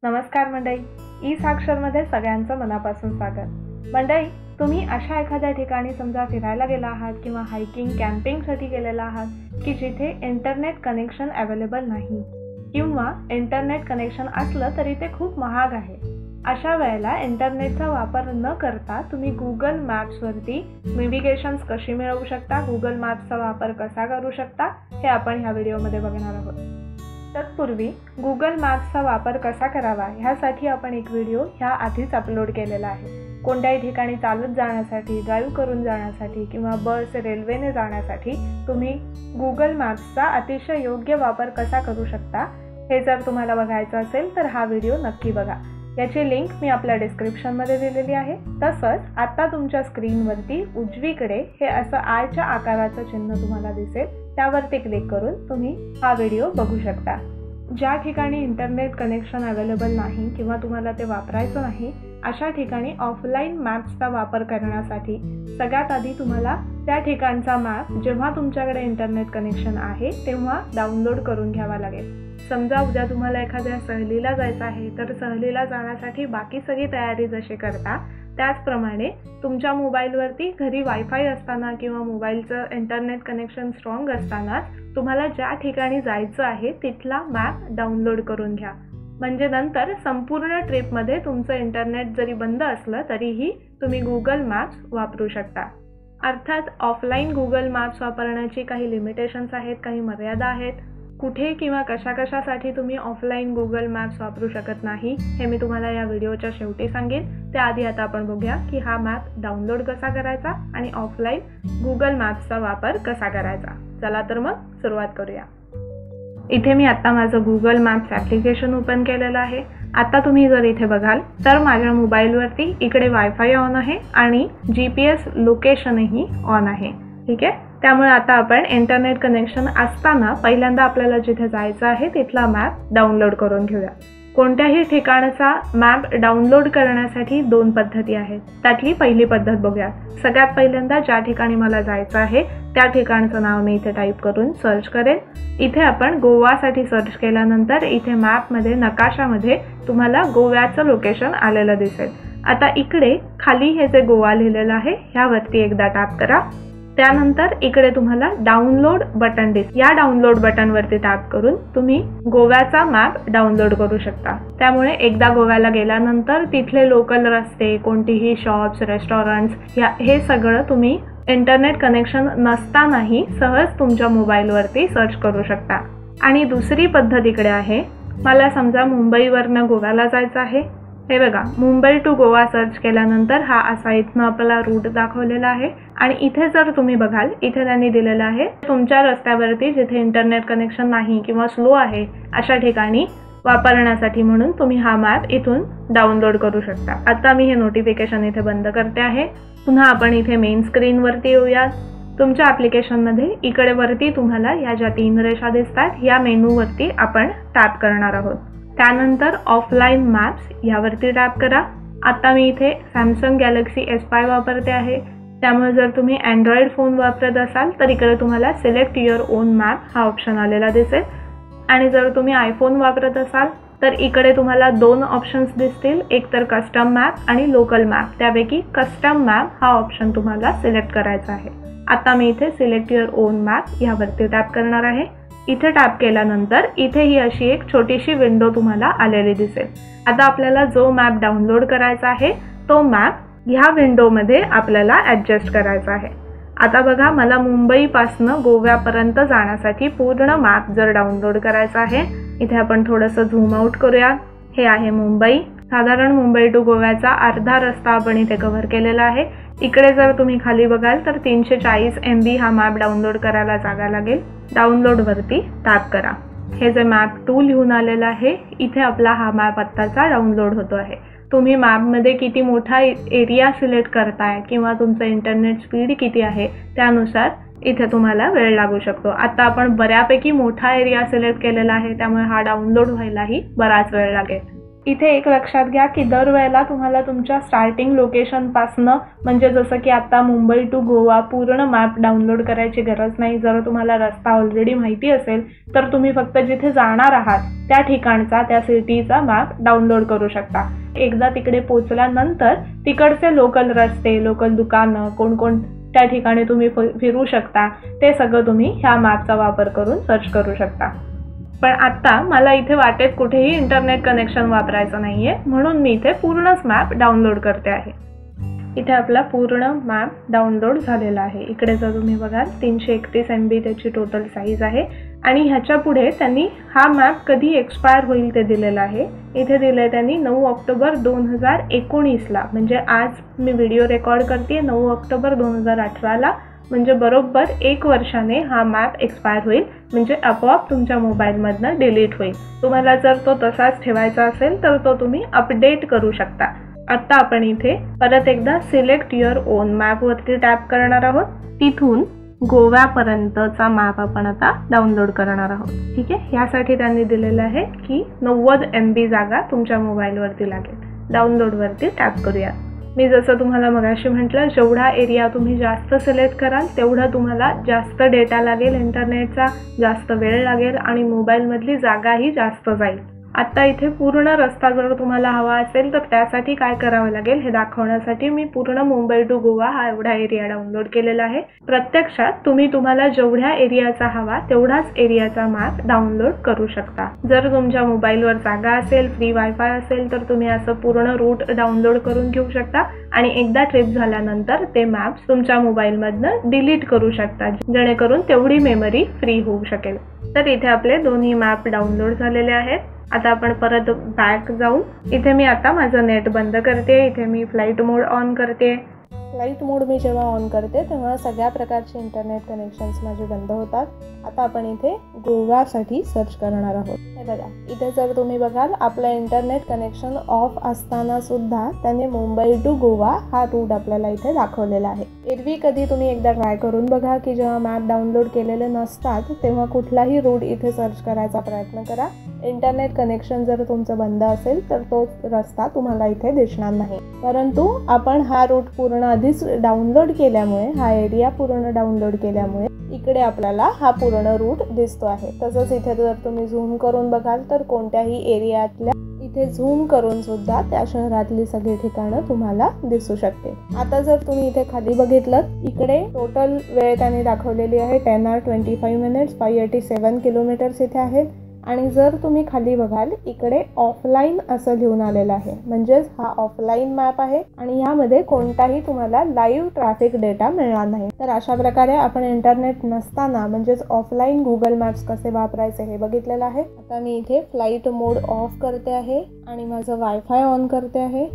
नमस्कार मंडळी, ई साक्षरमध्ये सगळ्यांचं मनापासून स्वागत। मंडळी, तुम्ही अशा एखाद्या ठिकाणी समजा फिरायला गेला आहात किंवा हायकिंग कॅम्पिंगसाठी गेलेला आहात की जिथे इंटरनेट कनेक्शन अवेलेबल नाही किंवा इंटरनेट कनेक्शन असलं तरी ते खूप महाग आहे। अशा वेळेला इंटरनेटचा वापर न करता तुम्ही गुगल मॅप्सवरती नेव्हिगेशन्स कशी मिळवू शकता, गुगल मॅप्सचा वापर कसा करू शकता हे आपण ह्या व्हिडिओमध्ये बघणार आहोत। तत्पूर्वी गुगल मॅप्सचा वापर कसा करावा ह्यासाठी आपण एक व्हिडिओ ह्या आधीच अपलोड केलेला आहे। कोणत्याही ठिकाणी चालत जाण्यासाठी, ड्राईव्ह करून जाण्यासाठी किंवा बस रेल्वेने जाण्यासाठी तुम्ही गुगल मॅप्सचा अतिशय योग्य वापर कसा करू शकता हे जर तुम्हाला बघायचं असेल तर हा व्हिडिओ नक्की बघा। याची लिंक मी आपल्या डिस्क्रिप्शनमध्ये दिलेली आहे। तसंच आता तुमच्या स्क्रीनवरती उजवीकडे हे असं आयच्या आकाराचं चिन्ह तुम्हाला दिसेल, त्यावरती क्लिक करून तुम्ही हा व्हिडिओ बघू शकता। ज्या ठिकाणी इंटरनेट कनेक्शन अवेलेबल नाही किंवा तुम्हाला ते वापरायचं नाही अशा ठिकाणी ऑफलाईन मॅप्सचा वापर करण्यासाठी सगळ्यात आधी तुम्हाला त्या ठिकाणचा मॅप जेव्हा तुमच्याकडे इंटरनेट कनेक्शन आहे तेव्हा डाउनलोड करून घ्यावा लागेल। समजा उद्या तुम्हाला एखाद्या सहलीला जायचं आहे तर सहलीला जाण्यासाठी बाकी सगळी तयारी जशी करता त्याचप्रमाणे तुमच्या मोबाईलवरती घरी वायफाय असताना किंवा मोबाईलचं इंटरनेट कनेक्शन स्ट्रॉंग असतानाच तुम्हाला ज्या ठिकाणी जायचं आहे तिथला मॅप डाउनलोड करून घ्या। म्हणजे नंतर संपूर्ण ट्रिपमध्ये तुमचं इंटरनेट जरी बंद असलं तरीही तुम्ही गुगल मॅप्स वापरू शकता। अर्थात ऑफलाईन गुगल मॅप्स वापरण्याची काही लिमिटेशन्स आहेत, काही मर्यादा आहेत। कुठे किंवा कशासाठी तुम्ही ऑफलाईन गुगल मॅप्स वापरू शकत नाही हे मी तुम्हाला या व्हिडिओच्या शेवटी सांगेन। त्याआधी आता आपण बघूया की हा मॅप डाउनलोड कसा करायचा आणि ऑफलाईन गुगल मॅप्सचा वापर कसा करायचा। चला तर मग सुरुवात करूया। इथे मी आता माझं गुगल मॅप्स ॲप्लिकेशन ओपन केलेलं आहे। आता तुम्ही जर इथे बघाल तर माझ्या मोबाईलवरती इकडे वायफाय ऑन आहे आणि GPS लोकेशनही ऑन आहे, ठीक आहे। त्यामुळे आता आपण इंटरनेट कनेक्शन असताना पहिल्यांदा आपल्याला जिथे जायचं आहे तिथला मॅप डाउनलोड करून घेऊया। कोणत्याही ठिकाणाचा मॅप डाउनलोड करण्यासाठी दोन पद्धती आहेत, त्यातली पहिली पद्धत बघूया। सगळ्यात पहिल्यांदा ज्या ठिकाणी मला जायचं आहे त्या ठिकाणचं नाव मी इथे टाईप करून सर्च करेन। इथे आपण गोवासाठी सर्च केल्यानंतर इथे मॅपमध्ये नकाशामध्ये तुम्हाला गोव्याचं लोकेशन आलेलं दिसेल। आता इकडे खाली हे जे गोवा लिहिलेलं आहे ह्यावरती एकदा टॅप करा। त्यानंतर इकडे तुम्हाला डाउनलोड बटन या डाउनलोड बटनवरती टॅप करून तुम्ही गोव्याचा मॅप डाउनलोड करू शकता। त्यामुळे एकदा गोव्याला गेल्यानंतर तिथले लोकल रस्ते, कोणतीही शॉप्स, रेस्टॉरंट्स हे सगळं तुम्ही इंटरनेट कनेक्शन नसतानाही सहज तुमच्या मोबाईलवरती सर्च करू शकता। आणि दुसरी पद्धत इकडे आहे, मला समजा मुंबईवरनं गोव्याला जायचं आहे। हे बघा, मुंबई टू गोवा सर्च केल्यानंतर हा असा इथनं आपला रूट दाखवलेला आहे आणि इथे जर तुम्ही बघाल इथे त्यांनी दिलेलं आहे तुमच्या रस्त्यावरती जिथे इंटरनेट कनेक्शन नाही किंवा स्लो आहे अशा ठिकाणी वापरण्यासाठी म्हणून तुम्ही हा मॅप इथून डाउनलोड करू शकता। आता मी हे नोटिफिकेशन इथे बंद करते आहे। पुन्हा आपण इथे मेन स्क्रीनवरती येऊया। तुमच्या ॲप्लिकेशनमध्ये इकडे वरती तुम्हाला या ज्या 3 रेषा दिसतात या मेनूवरती आपण टॅप करणार आहोत। त्यानंतर ऑफलाईन मॅप्स यावरती टॅप करा। आता मी इथे सॅमसंग गॅलेक्सी S5 वापरते आहे, त्यामुळे जर तुम्ही अँड्रॉइड फोन वापरत असाल तर इकडे तुम्हाला सिलेक्ट युअर ओन मॅप हा ऑप्शन आलेला दिसेल आणि जर तुम्ही आयफोन वापरत असाल तर इकडे तुम्हाला 2 ऑप्शन्स दिसतील, एक तर कस्टम मॅप आणि लोकल मॅप। त्यापैकी कस्टम मॅप हा ऑप्शन तुम्हाला सिलेक्ट करायचा आहे। आता मी इथे सिलेक्ट युअर ओन मॅप यावरती टॅप करणार आहे। इथे टॅप केल्यानंतर इथे ही अशी एक छोटीशी विंडो तुम्हाला आलेली दिसेल। आता आपल्याला जो मॅप डाउनलोड करायचा आहे तो मॅप ह्या विंडोमध्ये आपल्याला ॲडजस्ट करायचा आहे। आता बघा, मला मुंबईपासनं गोव्यापर्यंत जाण्यासाठी पूर्ण मॅप जर डाउनलोड करायचा आहे, इथे आपण थोडंसं झूम आउट करूया। हे आहे मुंबई, साधारण मुंबई टू गोव्याचा अर्धा रस्ता आपण इथे कव्हर केलेला आहे। इकडे जर तुम्ही खाली बघाल तर 340 MB हा मॅप डाउनलोड करायला जागा लागेल। डाउनलोडवरती टॅप करा। हे जे मॅप 2 लिहून आलेलं आहे इथे आपला हा मॅप आत्ताचा डाउनलोड होतो आहे। तुम्ही मॅपमध्ये किती मोठा एरिया सिलेक्ट करताय किंवा तुमचं इंटरनेट स्पीड किती आहे त्यानुसार इथे तुम्हाला वेळ लागू शकतो। आता आपण बऱ्यापैकी मोठा एरिया सिलेक्ट केलेला आहे त्यामुळे हा डाउनलोड व्हायलाही बराच वेळ लागेल। इथे एक लक्षात घ्या की दरवेळेला तुम्हाला तुमच्या स्टार्टिंग लोकेशनपासनं म्हणजे जसं की आता मुंबई टू गोवा पूर्ण मॅप डाउनलोड करायची गरज नाही. जर तुम्हाला रस्ता ऑलरेडी माहिती असेल तर तुम्ही फक्त जिथे जाणार आहात त्या ठिकाणचा त्या सिटीचा मॅप डाउनलोड करू शकता. एकदा तिकडे पोहोचल्यानंतर तिकडचे लोकल रस्ते, लोकल दुकानं, कोणकोणत्या ठिकाणी तुम्ही फिरू शकता ते सगळं तुम्ही ह्या मॅपचा वापर करून सर्च करू शकता. पण आता मला इथे वाटेत कुठेही इंटरनेट कनेक्शन वापरायचं नाहीये, म्हणून मी इथे पूर्णच मॅप डाउनलोड करते आहे. इथे आपला पूर्ण मॅप डाउनलोड झालेला आहे. इकडे जर तुम्ही बघाल 331 MB त्याची टोटल साईज आहे आणि ह्याच्या पुढे त्यांनी हा मॅप कधी एक्सपायर होईल ते दिलेलं आहे. इथे दिलंय त्यांनी 9 ऑक्टोबर 2019ला, म्हणजे आज मी व्हिडिओ रेकॉर्ड करते 9 ऑक्टोबर 2018ला, म्हणजे बरोबर 1 वर्षाने हा मॅप एक्सपायर होईल, म्हणजे आपोआप तुमच्या मोबाईलमधनं डिलीट होईल. तुम्हाला जर तो तसाच ठेवायचा असेल तर तो तुम्ही अपडेट करू शकता. आता आपण इथे परत एकदा सिलेक्ट युअर ओन मॅपवरती टॅप करणार आहोत. तिथून गोव्यापर्यंतचा मॅप आपण आता डाउनलोड करणार आहोत. ठीक आहे, यासाठी त्यांनी दिलेलं आहे की 90 MB जागा तुमच्या मोबाईलवरती लागेल. डाउनलोडवरती टॅप करूया. मी जसं तुम्हाला मगाशी म्हटलं, जेवढा एरिया तुम्ही जास्त सिलेक्ट कराल तेवढं तुम्हाला जास्त डेटा लागेल इंटरनेटचा, जास्त वेळ लागेल आणि मोबाईलमधली जागाही जास्त जाईल. आता इथे पूर्ण रस्ता जर तुम्हाला हवा असेल तर त्यासाठी काय करावं लागेल हे दाखवण्यासाठी मी पूर्ण मुंबई टू गोवा हा एवढा एरिया डाउनलोड केलेला आहे. प्रत्यक्षात तुम्हाला जेवढ्या एरियाचा हवा तेवढाच एरियाचा मॅप डाउनलोड करू शकता. जर तुमच्या मोबाईलवर जागा असेल, फ्री वायफाय असेल तर तुम्ही असं पूर्ण रूट डाउनलोड करून घेऊ शकता आणि एकदा ट्रिप झाल्यानंतर ते मॅप्स तुमच्या मोबाईलमधनं डिलीट करू शकता, जेणेकरून तेवढी मेमरी फ्री होऊ शकेल. तर इथे आपले दोन्ही मॅप डाउनलोड झालेले आहेत. आता आपण परत बॅक जाऊन इथे मी आता माझं नेट बंद करते. इथे मी फ्लाईट मोड ऑन करते. फ्लाईट मोड मी जेव्हा ऑन करते तेव्हा सगळ्या प्रकारचे इंटरनेट कनेक्शन्स माझे बंद होतात. आता आपण इथे गोव्यासाठी सर्च करणार आहोत. हे बघा, इथे जर तुम्ही बघाल आपलं इंटरनेट कनेक्शन ऑफ असताना सुद्धा त्याने मुंबई टू गोवा हा रूट आपल्याला इथे दाखवलेला आहे. एरवी कधी तुम्ही एकदा ट्राय करून बघा की जेव्हा मॅप डाउनलोड केलेले नसतात तेव्हा कुठलाही रूट इथे सर्च करायचा प्रयत्न करा. इंटरनेट कनेक्शन जर तुमचं बंद असेल तर तो रस्ता तुम्हाला इथे दिसणार नाही. परंतु आपण हा रूट पूर्ण आधीच डाउनलोड केल्यामुळे, हा एरिया पूर्ण डाउनलोड केल्यामुळे इकडे आपल्याला हा पूर्ण रूट दिसतो आहे. तसंच इथे जर तुम्ही झूम करून बघाल तर कोणत्याही एरियातल्या इथे झूम करून सुद्धा त्या शहरातली सगळी ठिकाणं तुम्हाला दिसू शकते. आता जर तुम्ही इथे खाली बघितलं, इकडे टोटल वेळ त्याने दाखवलेली आहे 10 hours 25 minutes, 587 किलोमीटर्स इथे आहेत. आणि जर तुम्ही खाली बघाल इकडे ऑफलाईन असं लिहून आलेलं आहे, म्हणजेच हा ऑफलाईन मॅप आहे आणि यामध्ये कोणताही तुम्हाला लाईव्ह ट्रॅफिक डेटा मिळणार नाही. तर अशा प्रकारे आपण इंटरनेट नसताना म्हणजेच ऑफलाईन गुगल मॅप्स कसे वापरायचे हे बघितलेलं आहे. आता मी इथे फ्लाईट मोड ऑफ करते आहे आणि माझं वायफाय ऑन करते आहे.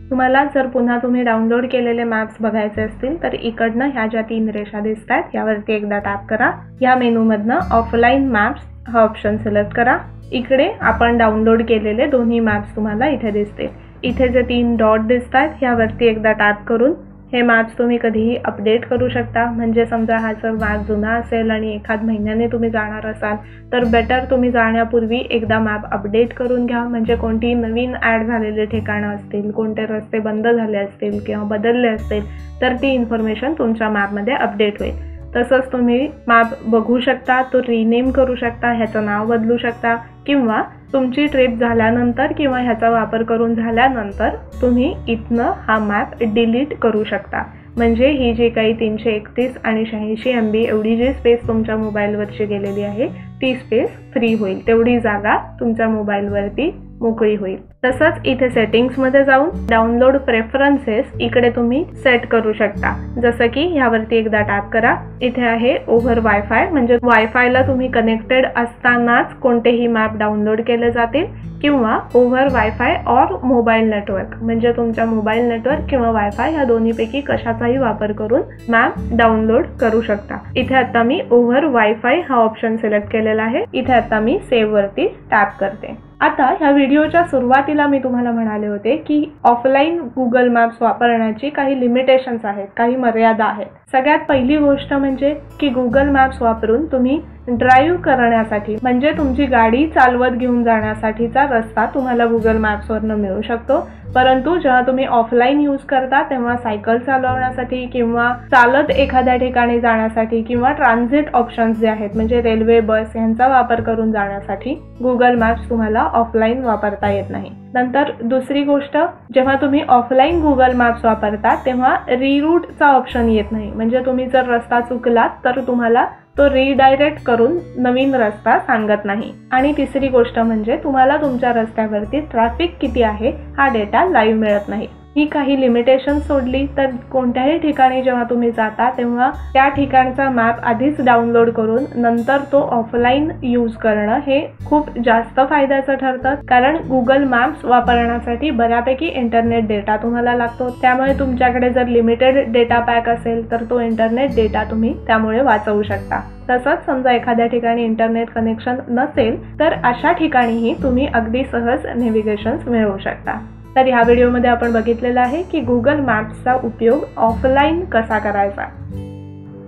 तुम्हाला जर पुन्हा तुम्ही डाउनलोड केलेले मॅप्स बघायचे असतील तर इकडनं ह्या ज्या 3 रेषा दिसतात यावरती एकदा टॅप करा. या मेनूमधनं ऑफलाईन मॅप्स हा ऑप्शन सिलेक्ट करा. इकडे आपण डाउनलोड केलेले दोन्ही मॅप्स तुम्हाला इथे दिसतील. इथे जे 3 डॉट दिसतात यावरती एकदा टॅप करून हे मॅप्स तुम्ही कधीही अपडेट करू शकता. म्हणजे समजा हा जर मॅप जुना असेल आणि एखाद महिन्याने तुम्ही जाणार असाल तर बेटर तुम्ही जाण्यापूर्वी एकदा मॅप अपडेट करून घ्या. म्हणजे कोणती नवीन ॲड झालेले ठिकाणं असतील, कोणते रस्ते बंद झाले असतील किंवा बदलले असतील तर ती इन्फॉर्मेशन तुमच्या मॅपमध्ये अपडेट होईल. तसंच तुम्ही मॅप बघू शकता, तो रिनेम करू शकता, ह्याचं नाव बदलू शकता किंवा तुमची ट्रिप झाल्यानंतर किंवा ह्याचा वापर करून झाल्यानंतर तुम्ही इथनं हा मॅप डिलीट करू शकता. म्हणजे ही जी काही 331 आणि 86 MB एवढी जी स्पेस तुमच्या मोबाईलवरची गेलेली आहे ती स्पेस फ्री होईल. तेवढी जागा तुमच्या मोबाईलवरती मोकळी होईल. तसंच इथे सेटिंग्समध्ये जाऊन डाउनलोड प्रेफरन्सेस इकडे तुम्ही सेट करू शकता. जसं की ह्यावरती एकदा टॅप करा. इथे आहे ओव्हर वायफाय, म्हणजे वायफायला तुम्ही कनेक्टेड असतानाच कोणतेही मॅप डाउनलोड केले जातील किंवा over wifi or mobile network, म्हणजे तुमच्या मोबाईल नेटवर्क किंवा वायफाय ह्या दोन्हीपैकी कशाचाही वापर करून मॅप डाउनलोड करू शकता. इथे आता मी ओव्हर वायफाय हा ऑप्शन सिलेक्ट केलेला आहे. इथे आता मी सेव्ह वरती टॅप करते. आता ह्या व्हिडिओच्या सुरुवातीला मी तुम्हाला म्हणाले होते की ऑफलाईन गुगल मॅप्स वापरण्याची काही लिमिटेशन्स आहेत, काही मर्यादा आहेत. सगळ्यात पहिली गोष्ट म्हणजे की गुगल मॅप्स वापरून तुम्ही ड्राईव्ह करण्यासाठी म्हणजे तुमची गाडी चालवत घेऊन जाण्यासाठीचा रस्ता तुम्हाला गुगल मॅप्सवरनं मिळू शकतो. परंतु जेव्हा तुम्ही ऑफलाईन यूज करता तेव्हा सायकल चालवण्यासाठी किंवा चालत एखाद्या ठिकाणी जाण्यासाठी किंवा ट्रान्झिट ऑप्शन्स जे आहेत म्हणजे रेल्वे, बस यांचा वापर करून जाण्यासाठी गुगल मॅप्स तुम्हाला ऑफलाईन वापरता येत नाही. नंतर दुसरी गोष्ट, जेव्हा तुम्ही ऑफलाईन गुगल मॅप्स वापरता तेव्हा रिरूटचा ऑप्शन येत नाही. म्हणजे तुम्ही जर रस्ता चुकलात तर तुम्हाला तो रिडायरेक्ट करून नवीन रस्ता सांगत नाही. आणि तिसरी गोष्ट म्हणजे तुम्हाला तुमच्या रस्त्यावरती ट्रॅफिक किती आहे हा डेटा लाईव्ह मिळत नाही. ही काही लिमिटेशन सोडली तर कोणत्याही ठिकाणी जेव्हा तुम्ही जाता तेव्हा त्या ठिकाणचा मॅप आधीच डाउनलोड करून नंतर तो ऑफलाईन यूज करणं हे खूप जास्त फायद्याचं ठरतं. कारण गुगल मॅप्स वापरण्यासाठी बऱ्यापैकी इंटरनेट डेटा तुम्हाला लागतो. त्यामुळे तुमच्याकडे जर लिमिटेड डेटा पॅक असेल तर तो इंटरनेट डेटा तुम्ही त्यामुळे वाचवू शकता. तसंच समजा एखाद्या ठिकाणी इंटरनेट कनेक्शन नसेल तर अशा ठिकाणीही तुम्ही अगदी सहज नेव्हिगेशन मिळवू शकता. तर ह्या व्हिडिओमध्ये आपण बघितलेलं आहे की गुगल मॅप्सचा उपयोग ऑफलाईन कसा करायचा.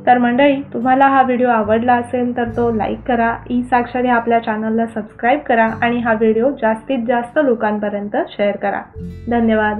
तर मंडळी, तुम्हाला हा व्हिडिओ आवडला असेल तर तो लाईक करा, ई साक्षर या आपल्या चॅनलला सबस्क्राईब करा आणि हा व्हिडिओ जास्तीत जास्त लोकांपर्यंत शेअर करा. धन्यवाद.